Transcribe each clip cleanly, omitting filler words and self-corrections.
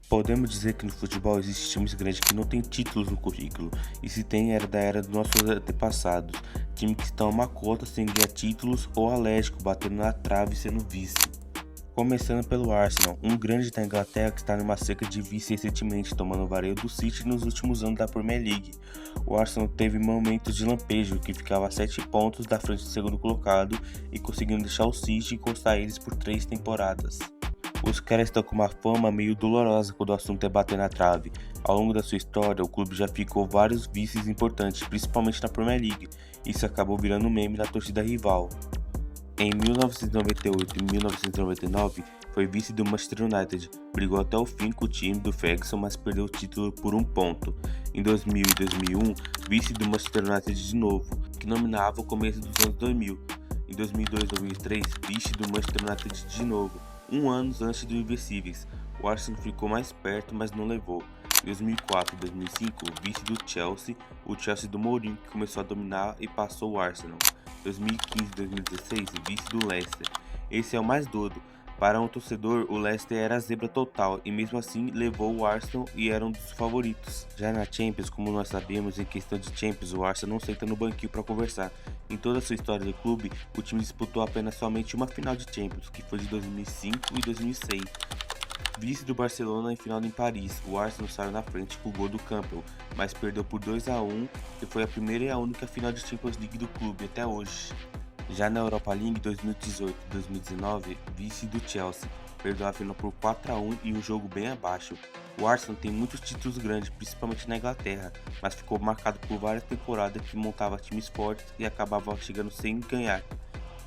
Podemos dizer que no futebol existem times grandes que não têm títulos no currículo, e se tem era da era dos nossos antepassados, time que estão a uma cota sem ganhar títulos ou alérgico, batendo na trave e sendo vice. Começando pelo Arsenal, um grande da Inglaterra que está numa seca de vice recentemente, tomando o vareio do City nos últimos anos da Premier League. O Arsenal teve momentos de lampejo, que ficava a 7 pontos da frente do segundo colocado e conseguindo deixar o City encostar eles por 3 temporadas. Os caras estão com uma fama meio dolorosa quando o assunto é bater na trave. Ao longo da sua história, o clube já ficou vários vices importantes, principalmente na Premier League. Isso acabou virando meme da torcida rival. Em 1998 e 1999, foi vice do Manchester United, brigou até o fim com o time do Ferguson, mas perdeu o título por 1 ponto. Em 2000 e 2001, vice do Manchester United de novo, que dominava o começo dos anos 2000. Em 2002 e 2003, vice do Manchester United de novo, 1 ano antes do Invencíveis. O Arsenal ficou mais perto, mas não levou. Em 2004 e 2005, vice do Chelsea, o Chelsea do Mourinho, que começou a dominar e passou o Arsenal. 2015 e 2016, vice do Leicester. Esse é o mais doido. Para um torcedor, o Leicester era a zebra total e mesmo assim levou o Arsenal e era um dos favoritos. Já na Champions, como nós sabemos, em questão de Champions, o Arsenal não senta no banquinho para conversar. Em toda a sua história do clube, o time disputou apenas somente uma final de Champions, que foi de 2005 e 2006. Vice do Barcelona em final em Paris, o Arsenal saiu na frente com o gol do Campbell, mas perdeu por 2-1 e foi a primeira e a única final de Champions League do clube até hoje. Já na Europa League 2018 e 2019, vice do Chelsea, perdeu a final por 4-1 e um jogo bem abaixo. O Arsenal tem muitos títulos grandes, principalmente na Inglaterra, mas ficou marcado por várias temporadas que montava times fortes e acabava chegando sem ganhar.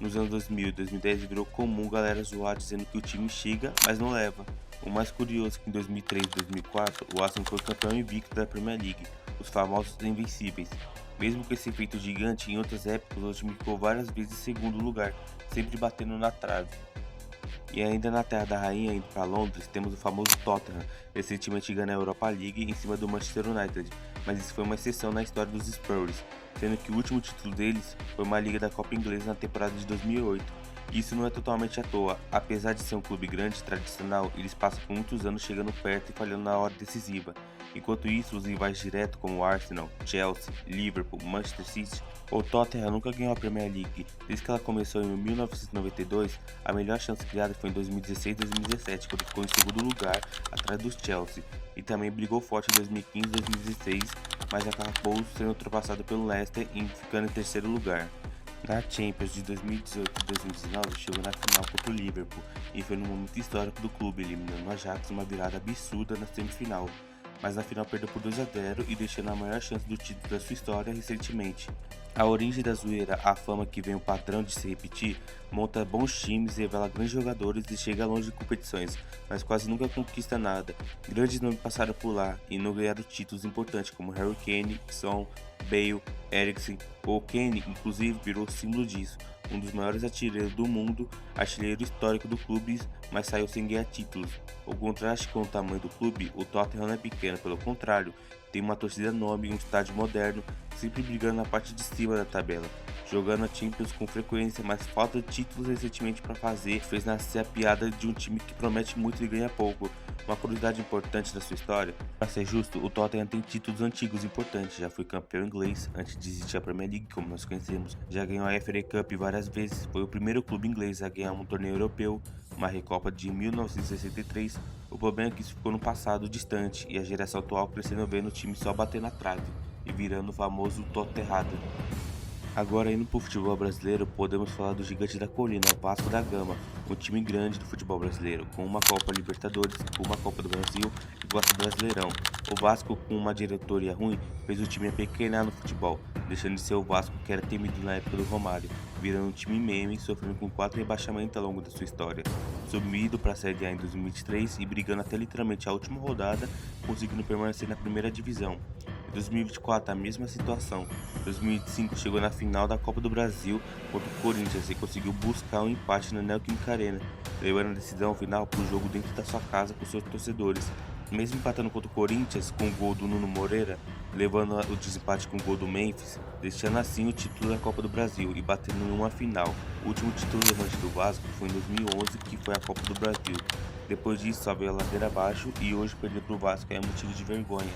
Nos anos 2000 e 2010 virou comum galera zoar dizendo que o time chega, mas não leva. O mais curioso é que em 2003 e 2004 o Arsenal foi campeão invicto da Premier League, os famosos Invencíveis. Mesmo com esse feito gigante, em outras épocas o time ficou várias vezes em segundo lugar, sempre batendo na trave. E ainda na Terra da Rainha, indo para Londres, temos o famoso Tottenham, recentemente ganhando a Europa League em cima do Manchester United, mas isso foi uma exceção na história dos Spurs, sendo que o último título deles foi uma Liga da Copa Inglesa na temporada de 2008. Isso não é totalmente à toa, apesar de ser um clube grande e tradicional, eles passam por muitos anos chegando perto e falhando na hora decisiva. Enquanto isso, os rivais diretos como Arsenal, Chelsea, Liverpool, Manchester City ou Tottenham nunca ganhou a Premier League. Desde que ela começou em 1992, a melhor chance criada foi em 2016 e 2017, quando ficou em segundo lugar, atrás dos Chelsea, e também brigou forte em 2015 e 2016, mas acabou sendo ultrapassado pelo Leicester e ficando em terceiro lugar. Na Champions de 2018 e 2019 chegou na final contra o Liverpool e foi num momento histórico do clube, eliminando o Ajax uma virada absurda na semifinal, mas na final perdeu por 2-0 e deixando a maior chance do título da sua história recentemente. A origem da zoeira, a fama que vem o padrão de se repetir, monta bons times, revela grandes jogadores e chega longe de competições, mas quase nunca conquista nada. Grandes nomes passaram por lá e não ganharam títulos importantes como Harry Kane, Son, Bale, Eriksen. O Kane, inclusive, virou símbolo disso, um dos maiores artilheiros do mundo, artilheiro histórico do clube, mas saiu sem ganhar títulos. O contraste com o tamanho do clube, o Tottenham não é pequeno, pelo contrário, tem uma torcida enorme e um estádio moderno, sempre brigando na parte de cima da tabela, jogando a Champions com frequência, mas falta de títulos recentemente para fazer, fez nascer a piada de um time que promete muito e ganha pouco. Uma curiosidade importante da sua história, para ser justo, o Tottenham tem títulos antigos importantes, já foi campeão inglês antes de existir a Premier League como nós conhecemos, já ganhou a FA Cup várias vezes, foi o primeiro clube inglês a ganhar um torneio europeu, uma Recopa de 1963. O problema é que isso ficou no passado distante e a geração atual crescendo vendo o time só bater na trave e virando o famoso Totterrada. Agora indo para o futebol brasileiro, podemos falar do gigante da colina, o Vasco da Gama, um time grande do futebol brasileiro, com uma Copa Libertadores, uma Copa do Brasil e quatro Brasileirão. O Vasco, com uma diretoria ruim, fez o time apequenar no futebol, deixando de ser o Vasco que era temido na época do Romário, virando um time meme e sofrendo com 4 rebaixamentos ao longo da sua história. Subido para a Série A em 2023 e brigando até literalmente a última rodada, conseguindo permanecer na primeira divisão. Em 2024, a mesma situação. Em 2025, chegou na final da Copa do Brasil contra o Corinthians e conseguiu buscar um empate na Neoquímica Arena, levando a decisão final para o jogo dentro da sua casa com seus torcedores. Mesmo empatando contra o Corinthians com o gol do Nuno Moreira, levando o desempate com o gol do Memphis, deixando assim o título da Copa do Brasil e batendo em uma final. O último título relevante do Vasco foi em 2011, que foi a Copa do Brasil. Depois disso só veio a ladeira abaixo e hoje perder pro Vasco é motivo de vergonha.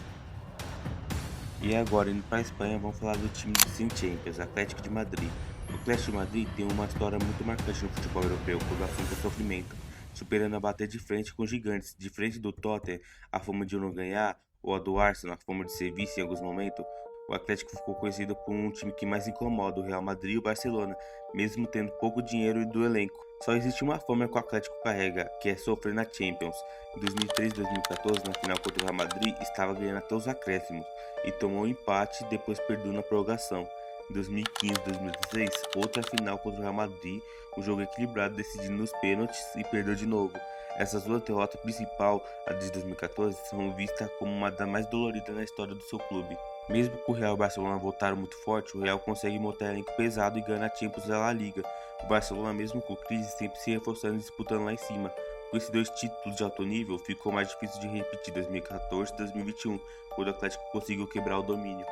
E agora, indo para a Espanha, vamos falar do time de Sem Champions, Atlético de Madrid. O Atlético de Madrid tem uma história muito marcante no futebol europeu, quando o assunto é sofrimento, superando a bater de frente com gigantes. De frente do Tottenham, a fama de não ganhar, ou a do Arsenal, a fama de ser vice em alguns momentos, o Atlético ficou conhecido por um time que mais incomoda, o Real Madrid e o Barcelona, mesmo tendo pouco dinheiro do elenco. Só existe uma fama que o Atlético carrega, que é sofrer na Champions. Em 2013 e 2014, na final contra o Real Madrid, estava ganhando até os acréscimos e tomou um empate e depois perdeu na prorrogação. Em 2015 e 2016, outra final contra o Real Madrid, um jogo equilibrado decidido nos pênaltis e perdeu de novo. Essas duas derrotas principal, a de 2014, são vistas como uma das mais doloridas na história do seu clube. Mesmo que o Real e o Barcelona voltaram muito forte, o Real consegue montar elenco pesado e ganha a Champions da La Liga. O Barcelona, mesmo com crise, sempre se reforçando e disputando lá em cima. Com esses dois títulos de alto nível, ficou mais difícil de repetir 2014 e 2021, quando o Atlético conseguiu quebrar o domínio.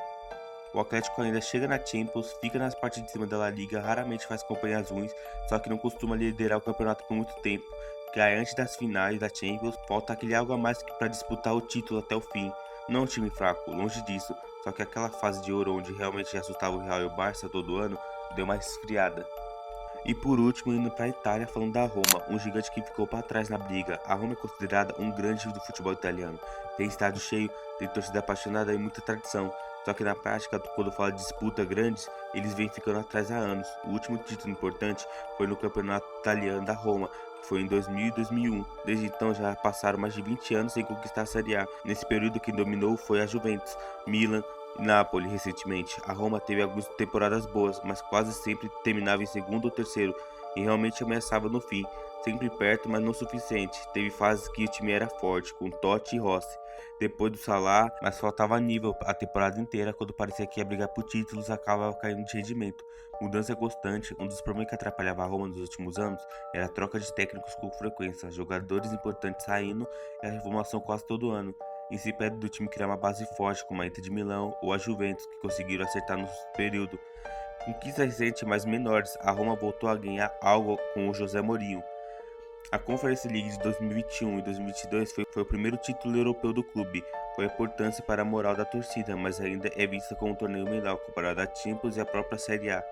O Atlético ainda chega na Champions, fica nas partes de cima da La Liga, raramente faz campanhas ruins, só que não costuma liderar o campeonato por muito tempo, porque antes das finais da Champions, falta aquele algo a mais para disputar o título até o fim. Não é um time fraco, longe disso, só que aquela fase de ouro onde realmente assustava o Real e o Barça todo ano, deu uma esfriada. E por último, indo para a Itália, falando da Roma, um gigante que ficou para trás na briga. A Roma é considerada um grande do futebol italiano. Tem estádio cheio, tem torcida apaixonada e muita tradição. Só que na prática, quando fala de disputa grandes, eles vêm ficando atrás há anos. O último título importante foi no campeonato italiano da Roma, que foi em 2000 e 2001. Desde então já passaram mais de 20 anos sem conquistar a Série A. Nesse período quem dominou foi a Juventus, Milan e Napoli recentemente. A Roma teve algumas temporadas boas, mas quase sempre terminava em segundo ou terceiro e realmente ameaçava no fim. Sempre perto, mas não o suficiente. Teve fases que o time era forte, com Totti e Rossi. Depois do Salah, mas faltava nível a temporada inteira, quando parecia que ia brigar por títulos, acabava caindo de rendimento. Mudança constante, um dos problemas que atrapalhava a Roma nos últimos anos era a troca de técnicos com frequência, jogadores importantes saindo e a reformulação quase todo ano. Em se pede do time criar uma base forte, como a Inter de Milão ou a Juventus, que conseguiram acertar no período. Conquistas recentes, mas menores, a Roma voltou a ganhar algo com o José Mourinho. A Conference League de 2021 e 2022 foi o primeiro título europeu do clube. Foi a importância para a moral da torcida, mas ainda é vista como um torneio menor comparado à Champions e à própria Série A.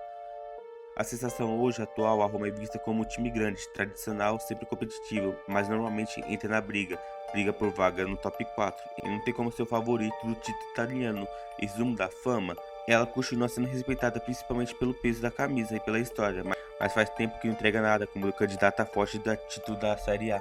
A sensação hoje atual, a Roma é vista como um time grande, tradicional, sempre competitivo, mas normalmente entra na briga por vaga no top 4 e não tem como ser o favorito do título italiano. Em resumo da fama, ela continua sendo respeitada principalmente pelo peso da camisa e pela história, mas faz tempo que não entrega nada como candidata forte do título da Série A.